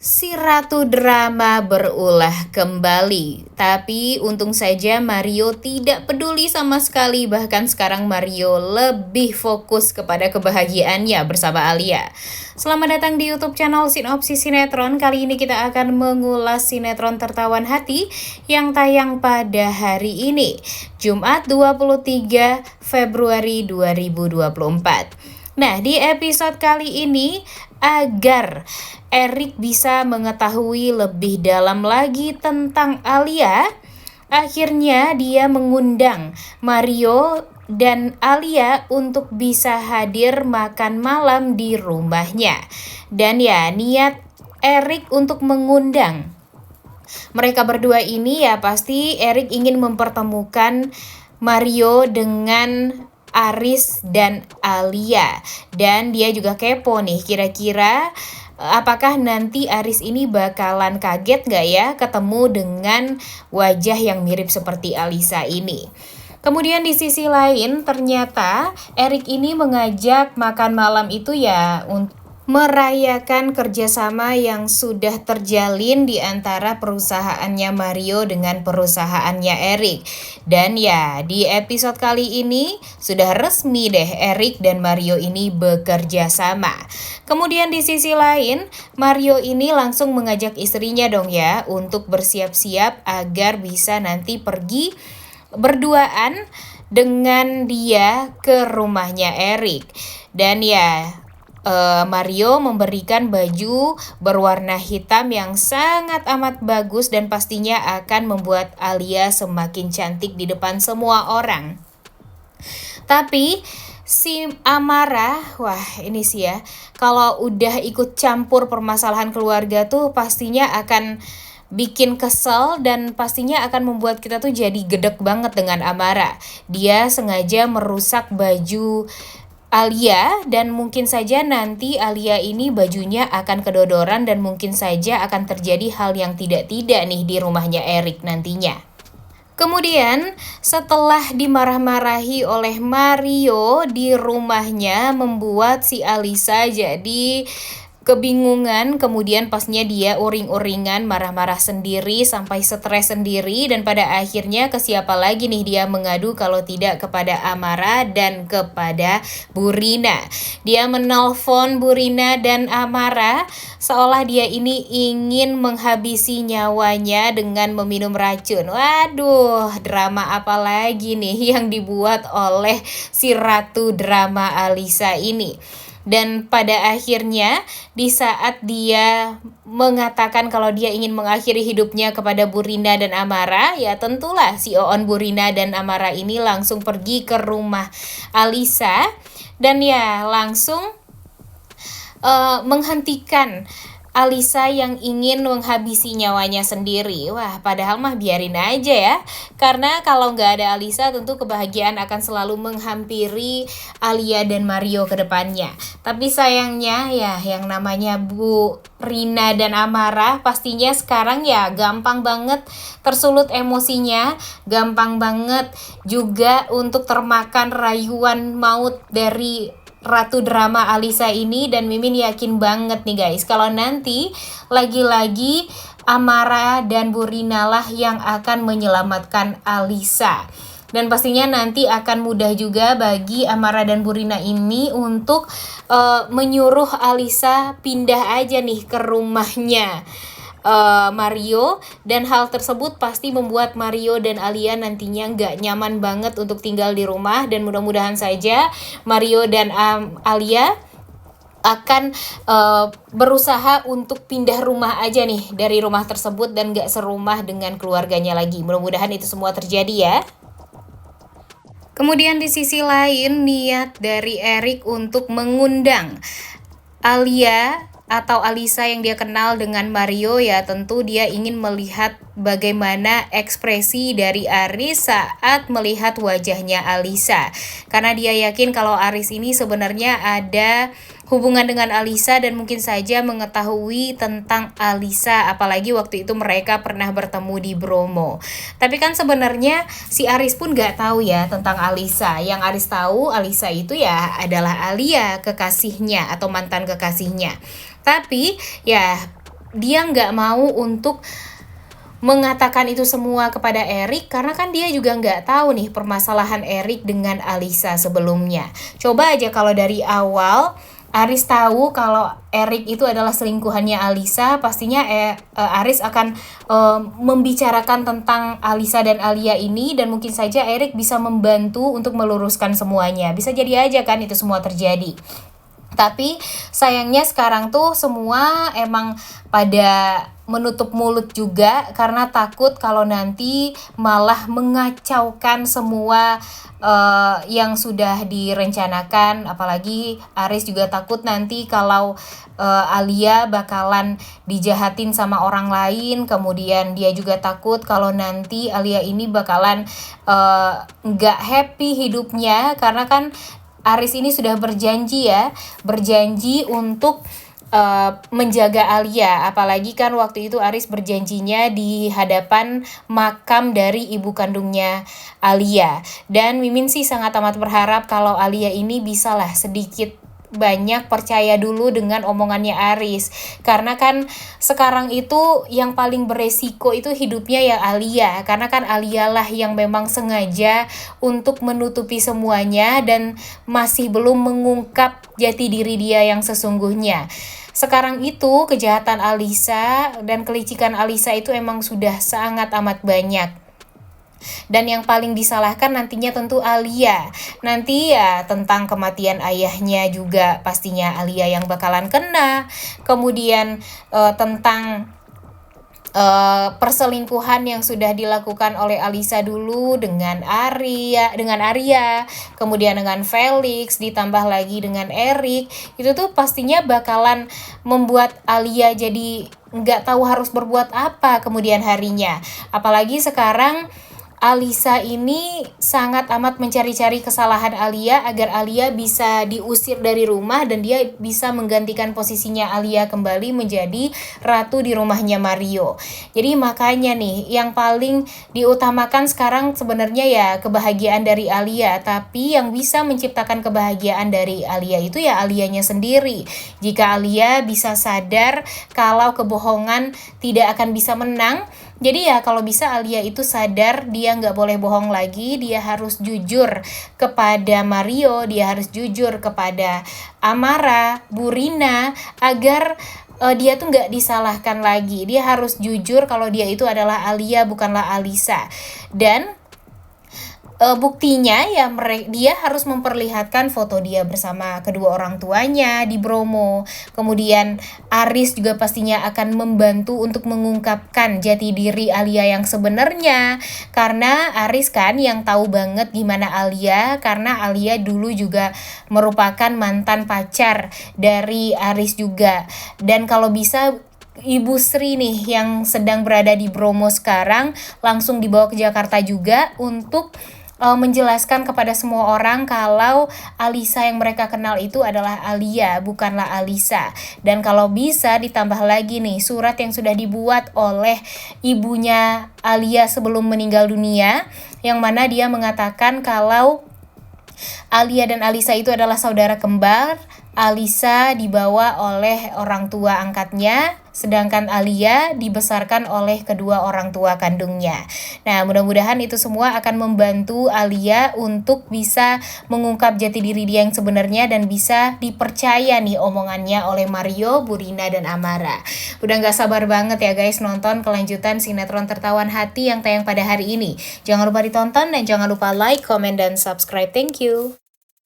Si Ratu Drama berulah kembali, tapi untung saja Mario tidak peduli sama sekali. Bahkan sekarang Mario lebih fokus kepada kebahagiaannya bersama Alia. Selamat datang di YouTube channel Sinopsis Sinetron. Kali ini kita akan mengulas sinetron tertawan hati yang tayang pada hari ini, Jumat 23 Februari 2024. Nah, di episode kali ini, agar Erik bisa mengetahui lebih dalam lagi tentang Alia, akhirnya dia mengundang Mario dan Alia untuk bisa hadir makan malam di rumahnya. Dan ya, niat Erik untuk mengundang mereka berdua ini ya pasti Erik ingin mempertemukan Mario dengan Aris dan Alia. Dan dia juga kepo nih, kira-kira apakah nanti Aris ini bakalan kaget gak ya ketemu dengan wajah yang mirip seperti Alisa ini. Kemudian di sisi lain ternyata Erik ini mengajak makan malam itu ya untuk merayakan kerjasama yang sudah terjalin di antara perusahaannya Mario dengan perusahaannya Erik. Dan ya, di episode kali ini sudah resmi deh Erik dan Mario ini bekerja sama. Kemudian di sisi lain, Mario ini langsung mengajak istrinya dong ya untuk bersiap-siap agar bisa nanti pergi berduaan dengan dia ke rumahnya Erik. Dan ya, Mario memberikan baju berwarna hitam yang sangat amat bagus dan pastinya akan membuat Alia semakin cantik di depan semua orang. Tapi si Amara, wah ini sih ya, kalau udah ikut campur permasalahan keluarga tuh pastinya akan bikin kesel dan pastinya akan membuat kita tuh jadi gedek banget dengan Amara. Dia sengaja merusak baju Alia dan mungkin saja nanti Alia ini bajunya akan kedodoran dan mungkin saja akan terjadi hal yang tidak-tidak nih di rumahnya Erik nantinya. Kemudian setelah dimarah-marahi oleh Mario di rumahnya membuat si Alisa jadi kebingungan, kemudian pasnya dia uring-uringan, marah-marah sendiri, sampai stres sendiri, dan pada akhirnya ke siapa lagi nih dia mengadu kalau tidak kepada Amara dan kepada Burina. Dia menelpon Burina dan Amara seolah dia ini ingin menghabisi nyawanya dengan meminum racun. Waduh, drama apa lagi nih yang dibuat oleh si Ratu Drama Alisa ini. Dan pada akhirnya di saat dia mengatakan kalau dia ingin mengakhiri hidupnya kepada Burina dan Amara, ya tentulah si Oon, Burina dan Amara ini langsung pergi ke rumah Alisa dan ya langsung menghentikan Alisa yang ingin menghabisi nyawanya sendiri. Wah, padahal mah biarin aja ya. Karena kalau nggak ada Alisa tentu kebahagiaan akan selalu menghampiri Alia dan Mario ke depannya. Tapi sayangnya ya yang namanya Bu Rina dan Amara pastinya sekarang ya gampang banget tersulut emosinya, gampang banget juga untuk termakan rayuan maut dari Ratu Drama Alisa ini. Dan Mimin yakin banget nih guys kalau nanti lagi-lagi Amara dan Burina lah yang akan menyelamatkan Alisa. Dan pastinya nanti akan mudah juga bagi Amara dan Burina ini untuk menyuruh Alisa pindah aja nih ke rumahnya Mario, dan hal tersebut pasti membuat Mario dan Alia nantinya nggak nyaman banget untuk tinggal di rumah. Dan mudah-mudahan saja Mario dan Alia akan berusaha untuk pindah rumah aja nih dari rumah tersebut dan nggak serumah dengan keluarganya lagi. Mudah-mudahan itu semua terjadi ya. Kemudian di sisi lain, niat dari Erik untuk mengundang Alia atau Alisa yang dia kenal dengan Mario ya tentu dia ingin melihat bagaimana ekspresi dari Aris saat melihat wajahnya Alisa. Karena dia yakin kalau Aris ini sebenarnya ada hubungan dengan Alisa dan mungkin saja mengetahui tentang Alisa, apalagi waktu itu mereka pernah bertemu di Bromo. Tapi kan sebenarnya si Aris pun gak tahu ya tentang Alisa. Yang Aris tahu Alisa itu ya adalah Alia, kekasihnya atau mantan kekasihnya. Tapi ya dia nggak mau untuk mengatakan itu semua kepada Erik karena kan dia juga nggak tahu nih permasalahan Erik dengan Alisa sebelumnya. Coba aja kalau dari awal Aris tahu kalau Erik itu adalah selingkuhannya Alisa, pastinya Aris akan membicarakan tentang Alisa dan Alia ini, dan mungkin saja Erik bisa membantu untuk meluruskan semuanya. Bisa jadi aja kan itu semua terjadi. Tapi sayangnya sekarang tuh semua emang pada menutup mulut juga karena takut kalau nanti malah mengacaukan semua yang sudah direncanakan. Apalagi Aris juga takut nanti kalau Alia bakalan dijahatin sama orang lain. Kemudian dia juga takut kalau nanti Alia ini bakalan nggak happy hidupnya karena kan Aris ini sudah berjanji untuk menjaga Alia. Apalagi kan waktu itu Aris berjanjinya di hadapan makam dari ibu kandungnya Alia. Dan Mimin sih sangat amat berharap kalau Alia ini bisalah sedikit banyak percaya dulu dengan omongannya Aris, karena kan sekarang itu yang paling beresiko itu hidupnya ya Alia, karena kan Alia lah yang memang sengaja untuk menutupi semuanya dan masih belum mengungkap jati diri dia yang sesungguhnya. Sekarang itu kejahatan Alisa dan kelicikan Alisa itu emang sudah sangat amat banyak. Dan yang paling disalahkan nantinya tentu Alia. Nanti ya tentang kematian ayahnya juga pastinya Alia yang bakalan kena. Kemudian tentang perselingkuhan yang sudah dilakukan oleh Alisa dulu dengan Arya, kemudian dengan Felix, ditambah lagi dengan Erik, itu tuh pastinya bakalan membuat Alia jadi nggak tahu harus berbuat apa kemudian harinya. Apalagi sekarang Alisa ini sangat amat mencari-cari kesalahan Alia agar Alia bisa diusir dari rumah dan dia bisa menggantikan posisinya Alia kembali menjadi ratu di rumahnya Mario. Jadi makanya nih yang paling diutamakan sekarang sebenarnya ya kebahagiaan dari Alia, tapi yang bisa menciptakan kebahagiaan dari Alia itu ya Alianya sendiri. Jika Alia bisa sadar kalau kebohongan tidak akan bisa menang, jadi ya kalau bisa Alia itu sadar dia nggak boleh bohong lagi, dia harus jujur kepada Mario, dia harus jujur kepada Amara, Burina, agar dia tuh nggak disalahkan lagi. Dia harus jujur kalau dia itu adalah Alia bukanlah Alisa. Dan buktinya ya dia harus memperlihatkan foto dia bersama kedua orang tuanya di Bromo. Kemudian Aris juga pastinya akan membantu untuk mengungkapkan jati diri Alia yang sebenarnya, karena Aris kan yang tahu banget gimana Alia, karena Alia dulu juga merupakan mantan pacar dari Aris juga. Dan kalau bisa Ibu Sri nih yang sedang berada di Bromo sekarang langsung dibawa ke Jakarta juga untuk menjelaskan kepada semua orang kalau Alisa yang mereka kenal itu adalah Alia, bukanlah Alisa. Dan kalau bisa ditambah lagi nih surat yang sudah dibuat oleh ibunya Alia sebelum meninggal dunia, yang mana dia mengatakan kalau Alia dan Alisa itu adalah saudara kembar. Alisa dibawa oleh orang tua angkatnya, sedangkan Alia dibesarkan oleh kedua orang tua kandungnya. Nah, mudah-mudahan itu semua akan membantu Alia untuk bisa mengungkap jati diri dia yang sebenarnya dan bisa dipercaya nih omongannya oleh Mario, Burina, dan Amara. Udah gak sabar banget ya guys nonton kelanjutan sinetron Tertawan Hati yang tayang pada hari ini. Jangan lupa ditonton dan jangan lupa like, comment, dan subscribe. Thank you.